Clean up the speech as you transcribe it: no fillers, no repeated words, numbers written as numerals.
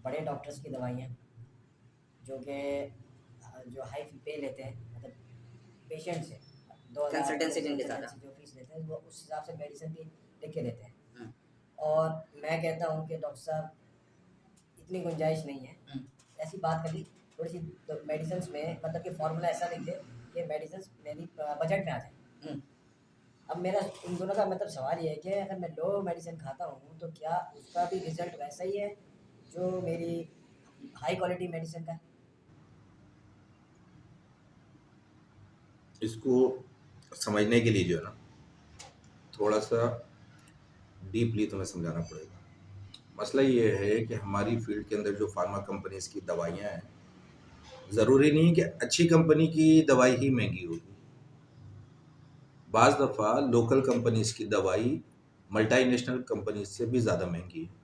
बड़े डॉक्टर्स की दवाइयाँ जो कि जो हाई पे लेते हैं, मतलब पेशेंट से 2000 कंसल्टेंसी जिनके साथ कंसल्टेंसी जो फीस लेते हैं वो उस हिसाब से मेडिसिन की लिख के देते हैं। हम्म, और मैं कहता हूँ कि डॉक्टर साहब इतनी गुंजाइश नहीं है, हम्म, ऐसी बात कर ली थोड़ी सी, तो मेडिसिन में मतलब कि फार्मूला ऐसा लिख दे कि मेडिसिन मेरी बजट में आ जाए। हम्म। अब मेरा इन दोनों का मतलब सवाल ये है कि अगर मैं लो मेडिसिन खाता हूँ तो क्या उसका भी रिजल्ट वैसा ही है जो मेरी हाई क्वालिटी मेडिसिन का है? इसको समझने के लिए जो है ना, थोड़ा सा डीपली तुम्हें समझाना पड़ेगा। मसला ये है कि हमारी फील्ड के अंदर जो फार्मा कंपनीज की दवाइयाँ हैं, ज़रूरी नहीं कि अच्छी कंपनी की दवाई ही महंगी होगी। बाज़ दफ़ा लोकल कंपनीज की दवाई मल्टीनेशनल कंपनीज से भी ज़्यादा महंगी है।